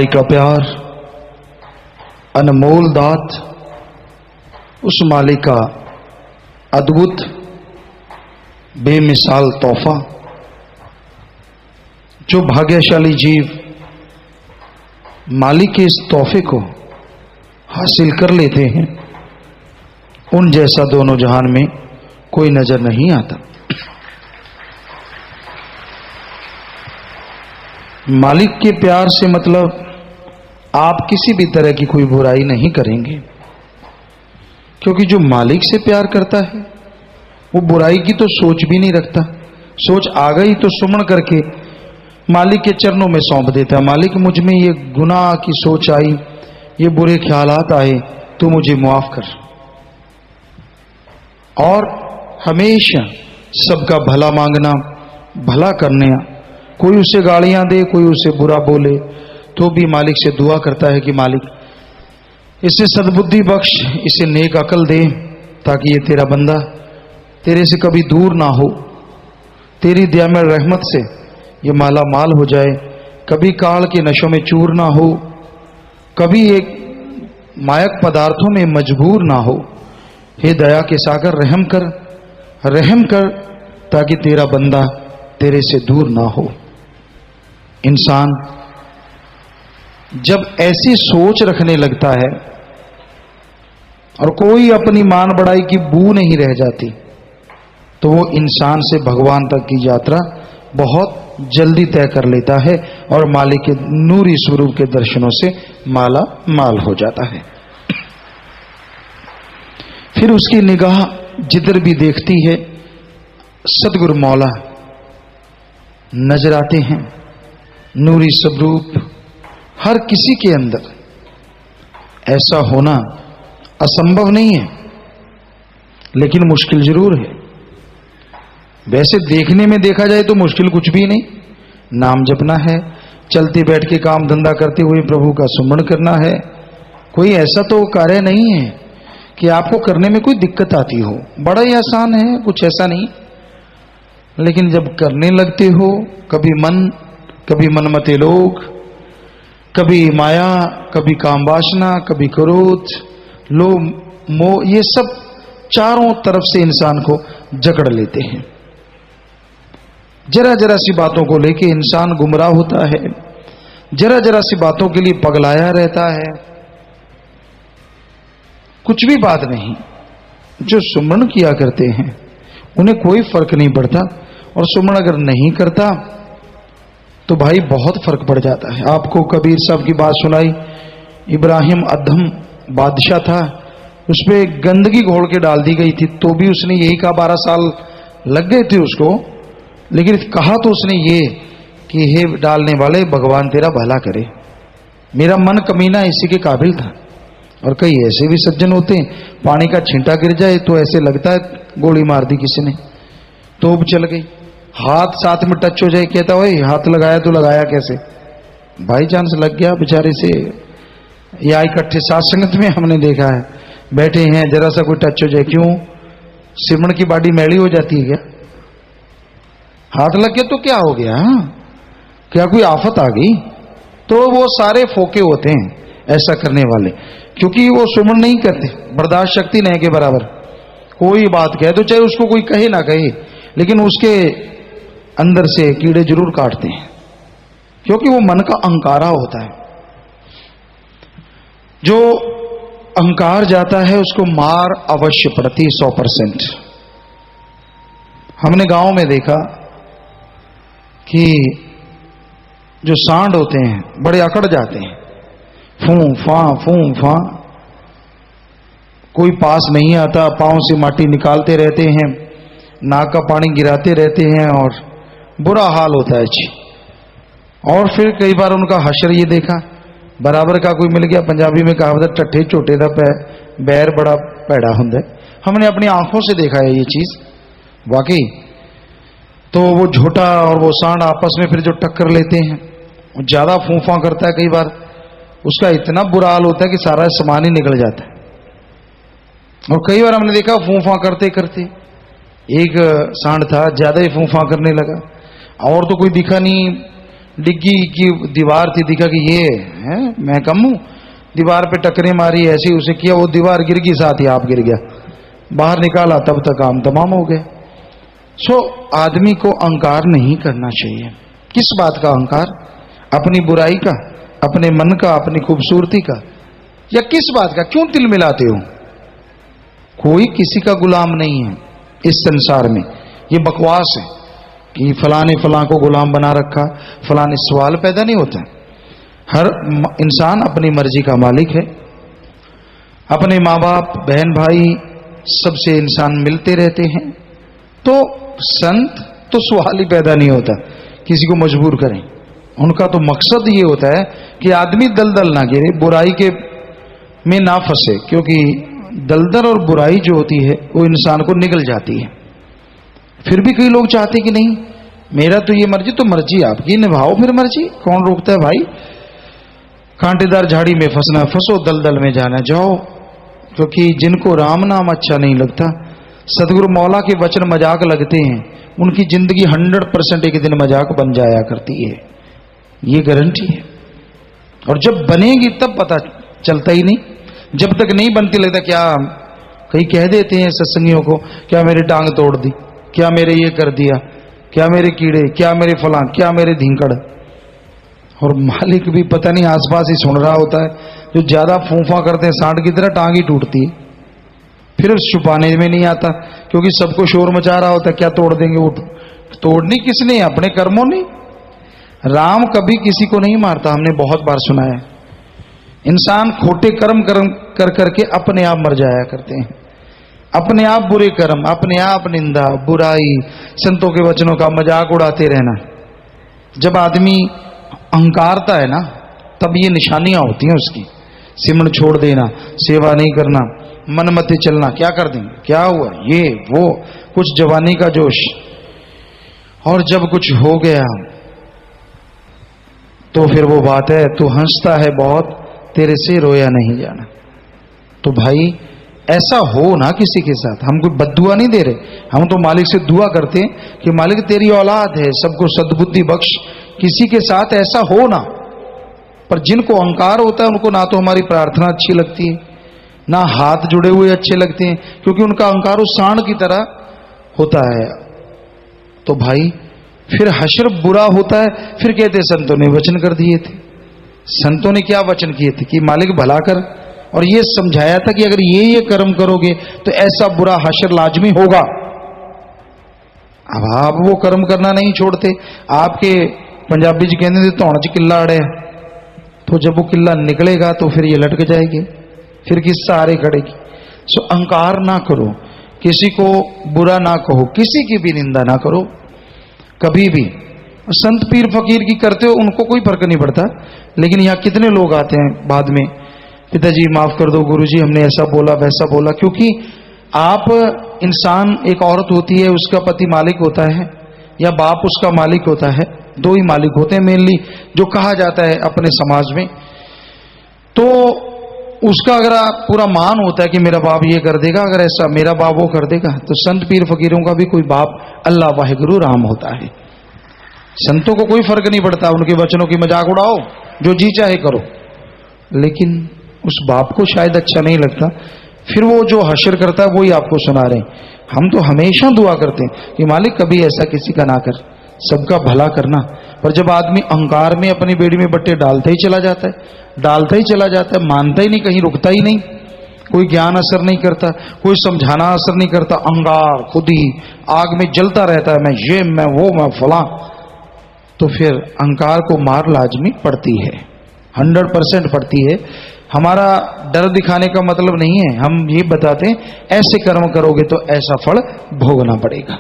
मालिक का प्यार, अनमोल दात, उस मालिक का अद्भुत बेमिसाल तोहफा। जो भाग्यशाली जीव मालिक के इस तोहफे को हासिल कर लेते हैं, उन जैसा दोनों जहान में कोई नजर नहीं आता। मालिक के प्यार से मतलब आप किसी भी तरह की कोई बुराई नहीं करेंगे, क्योंकि जो मालिक से प्यार करता है वो बुराई की तो सोच भी नहीं रखता। सोच आ गई तो सुमन करके मालिक के चरणों में सौंप देता है। मालिक, मुझ में ये गुनाह की सोच आई, ये बुरे ख्यालात आए, तू मुझे माफ कर। और हमेशा सबका भला मांगना, भला करने। कोई उसे गालियां दे, कोई उसे बुरा बोले, तो भी मालिक से दुआ करता है कि मालिक इसे सद्बुद्धि बख्श, इसे नेक अकल दे, ताकि ये तेरा बंदा तेरे से कभी दूर ना हो, तेरी दयामय रहमत से ये माला माल हो जाए, कभी काल के नशों में चूर ना हो, कभी एक मायक पदार्थों में मजबूर ना हो। हे दया के सागर, रहम कर ताकि तेरा बंदा तेरे से दूर ना हो। इंसान जब ऐसी सोच रखने लगता है और कोई अपनी मान बढ़ाई की बू नहीं रह जाती, तो वो इंसान से भगवान तक की यात्रा बहुत जल्दी तय कर लेता है और मालिक के नूरी स्वरूप के दर्शनों से माला माल हो जाता है। फिर उसकी निगाह जिधर भी देखती है सदगुरु मौला नजर आते हैं। नूरी स्वरूप हर किसी के अंदर ऐसा होना असंभव नहीं है, लेकिन मुश्किल जरूर है। वैसे देखने में देखा जाए तो मुश्किल कुछ भी नहीं। नाम जपना है, चलते बैठ के काम धंधा करते हुए प्रभु का सुमरण करना है। कोई ऐसा तो कार्य नहीं है कि आपको करने में कोई दिक्कत आती हो। बड़ा ही आसान है, कुछ ऐसा नहीं। लेकिन जब करने लगते हो, कभी मनमते लोग, कभी माया, कभी काम वासना, कभी क्रोध, लोभ, मोह, ये सब चारों तरफ से इंसान को जकड़ लेते हैं। जरा जरा सी बातों को लेके इंसान गुमराह होता है, जरा जरा सी बातों के लिए पगलाया रहता है। कुछ भी बात नहीं। जो सुमरण किया करते हैं उन्हें कोई फर्क नहीं पड़ता, और सुमरण अगर नहीं करता तो भाई बहुत फर्क पड़ जाता है। आपको कबीर साहब की बात सुनाई, इब्राहिम अधम बादशाह था, उस पर गंदगी घोल के डाल दी गई थी, तो भी उसने यही कहा। 12 साल लग गए थे उसको, लेकिन कहा तो उसने ये कि हे डालने वाले, भगवान तेरा भला करे, मेरा मन कमीना इसी के काबिल था। और कई ऐसे भी सज्जन होते हैं, पानी का छींटा गिर जाए तो ऐसे लगता है गोली मार दी किसी ने, तोप चल गई। हाथ साथ में टच हो जाए, कहता ओए हाथ लगाया तो लगाया कैसे, बाई चांस लग गया बेचारे से। या इकट्ठे साथ संगत में हमने देखा है, बैठे हैं, जरा सा कोई टच हो जाए, क्यों सिमरण की बाडी मैली हो जाती है क्या? हाथ लग गया तो क्या हो गया? क्या कोई आफत आ गई? तो वो सारे फोके होते हैं ऐसा करने वाले, क्योंकि वो सुमरण नहीं करते, बर्दाश्त शक्ति नहीं के बराबर। कोई बात कहे तो चाहे उसको कोई कहे ना कहे, लेकिन उसके अंदर से कीड़े जरूर काटते हैं, क्योंकि वो मन का अहंकारा होता है। जो अहंकार जाता है उसको मार अवश्य पड़ती 100%। हमने गांव में देखा कि जो सांड होते हैं बड़े अकड़ जाते हैं, फूं फा, कोई पास नहीं आता, पांव से माटी निकालते रहते हैं, नाक का पानी गिराते रहते हैं और बुरा हाल होता है जी। और फिर कई बार उनका हशर ये देखा, बराबर का कोई मिल गया। पंजाबी में कहावत है, टट्ठे छोटे दा बैर बड़ा पैड़ा हुंदा है। हमने अपनी आंखों से देखा है ये चीज वाकई। तो वो झोटा और वो सांड आपस में फिर जो टक्कर लेते हैं, ज्यादा फूंफा करता है, कई बार उसका इतना बुरा हाल होता है कि सारा सामान ही निकल जाता है। और कई बार हमने देखा फूंफा करते करते एक सांड था, ज्यादा ही फूंफा करने लगा, और तो कोई दिखा नहीं, डिग्गी की दीवार थी, दिखा कि ये है मैं कम हूं, दीवार पे टकरे मारी, ऐसे उसे किया, वो दीवार गिर गई, साथ ही आप गिर गया, बाहर निकाला, तब तक काम तमाम हो गए। सो आदमी को अहंकार नहीं करना चाहिए। किस बात का अहंकार? अपनी बुराई का, अपने मन का, अपनी खूबसूरती का, या किस बात का? क्यों तिल मिलाते हो? कोई किसी का गुलाम नहीं है इस संसार में। ये बकवास है कि फलाने फलां को गुलाम बना रखा, फलाने, सवाल पैदा नहीं होता। हर इंसान अपनी मर्जी का मालिक है। अपने माँ बाप, बहन भाई, सबसे इंसान मिलते रहते हैं। तो संत तो सवाल ही पैदा नहीं होता किसी को मजबूर करें। उनका तो मकसद ये होता है कि आदमी दलदल ना गिरे, बुराई के में ना फंसे, क्योंकि दलदल और बुराई जो होती है वो इंसान को निगल जाती है। फिर भी कई लोग चाहते कि नहीं, मेरा तो ये मर्जी, तो मर्जी आपकी, निभाओ फिर मर्जी, कौन रोकता है भाई? कांटेदार झाड़ी में फंसना, फंसो, दलदल में जाना, जाओ। क्योंकि जिनको राम नाम अच्छा नहीं लगता, सदगुरु मौला के वचन मजाक लगते हैं, उनकी जिंदगी 100% एक दिन मजाक बन जाया करती है, ये गारंटी है। और जब बनेगी तब पता चलता ही नहीं, जब तक नहीं बनती लगता। क्या कई कह देते हैं सत्संगियों को, क्या मेरी टांग तोड़ दी, क्या मेरे ये कर दिया, क्या मेरे कीड़े, क्या मेरे फलां, क्या मेरे धींकड़। और मालिक भी पता नहीं आसपास ही सुन रहा होता है। जो ज्यादा फूफा करते हैं सांड की तरह, टांग ही टूटती है, फिर छुपाने में नहीं आता, क्योंकि सबको शोर मचा रहा होता है, क्या तोड़ देंगे वो। तोड़नी किसने? अपने कर्मों ने। राम कभी किसी को नहीं मारता, हमने बहुत बार सुना है। इंसान खोटे कर्म कर करके अपने आप मर जाया करते हैं। अपने आप बुरे कर्म, अपने आप निंदा, बुराई, संतों के वचनों का मजाक उड़ाते रहना। जब आदमी अहंकारता है ना, तब ये निशानियां होती हैं उसकी। सिमरन छोड़ देना, सेवा नहीं करना, मन मत चलना, क्या कर देंगे, क्या हुआ, ये वो, कुछ जवानी का जोश। और जब कुछ हो गया तो फिर वो बात है, तू हंसता है बहुत, तेरे से रोया नहीं जाना। तो भाई ऐसा हो ना किसी के साथ। हम कोई बद्दुआ नहीं दे रहे, हम तो मालिक से दुआ करते हैं कि मालिक तेरी औलाद है, सबको सद्बुद्धि बख्श, किसी के साथ ऐसा हो ना। पर जिनको अहंकार होता है उनको ना तो हमारी प्रार्थना अच्छी लगती है, ना हाथ जुड़े हुए अच्छे लगते हैं, क्योंकि उनका अहंकार उस सांड की तरह होता है। तो भाई फिर हश्र बुरा होता है। फिर कहते संतों ने वचन कर दिए थे। संतों ने क्या वचन किए थे कि मालिक भला कर, और ये समझाया था कि अगर ये कर्म करोगे तो ऐसा बुरा हश्र लाजमी होगा। अब आप वो कर्म करना नहीं छोड़ते। आपके पंजाबी जी कहते थे धौण च किला अड़े, तो जब वो किला निकलेगा तो फिर ये लटक जाएगी, फिर किस सहारे खड़ेगी। सो अहंकार ना करो, किसी को बुरा ना कहो, किसी की भी निंदा ना करो कभी भी। संत पीर फकीर की करते हो उनको कोई फर्क नहीं पड़ता, लेकिन यहाँ कितने लोग आते हैं बाद में, पिताजी माफ कर दो, गुरुजी हमने ऐसा बोला वैसा बोला। क्योंकि आप इंसान, एक औरत होती है, उसका पति मालिक होता है या बाप उसका मालिक होता है, दो ही मालिक होते हैं मेनली, जो कहा जाता है अपने समाज में। तो उसका अगर पूरा मान होता है कि मेरा बाप ये कर देगा, अगर ऐसा मेरा बाप वो कर देगा, तो संत पीर फकीरों का भी कोई बाप अल्लाह वाहिगुरु राम होता है। संतों को कोई फर्क नहीं पड़ता, उनके वचनों की मजाक उड़ाओ, जो जी चाहे करो, लेकिन उस बाप को शायद अच्छा नहीं लगता, फिर वो जो हश्र करता है वही आपको सुना रहे हैं। हम तो हमेशा दुआ करते हैं कि मालिक कभी ऐसा किसी का ना कर, सबका भला करना। पर जब आदमी अहंकार में अपनी बेड़ी में बट्टे डालता ही चला जाता है, डालता ही चला जाता है, मानता ही नहीं, कहीं रुकता ही नहीं, कोई ज्ञान असर नहीं करता, कोई समझाना असर नहीं करता, अहंकार खुद ही आग में जलता रहता है, मैं ये, मैं वो, मैं फलां। तो फिर अहंकार को मार लाजमी पड़ती है, 100% पड़ती है। हमारा डर दिखाने का मतलब नहीं है, हम ये बताते हैं ऐसे कर्म करोगे तो ऐसा फल भोगना पड़ेगा।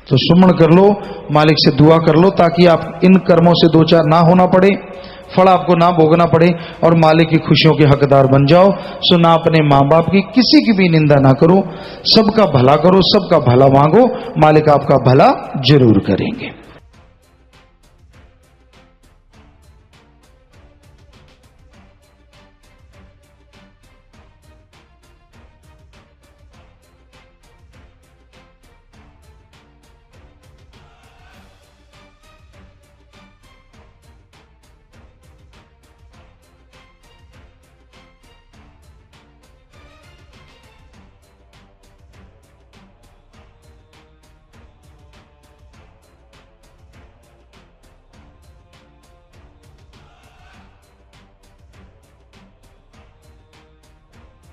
तो सुमन कर लो, मालिक से दुआ कर लो, ताकि आप इन कर्मों से दो चार ना होना पड़े, फल आपको ना भोगना पड़े, और मालिक की खुशियों के हकदार बन जाओ। सो ना अपने माँ बाप की किसी की भी निंदा ना करो, सबका भला करो, सबका भला मांगो, मालिक आपका भला जरूर करेंगे।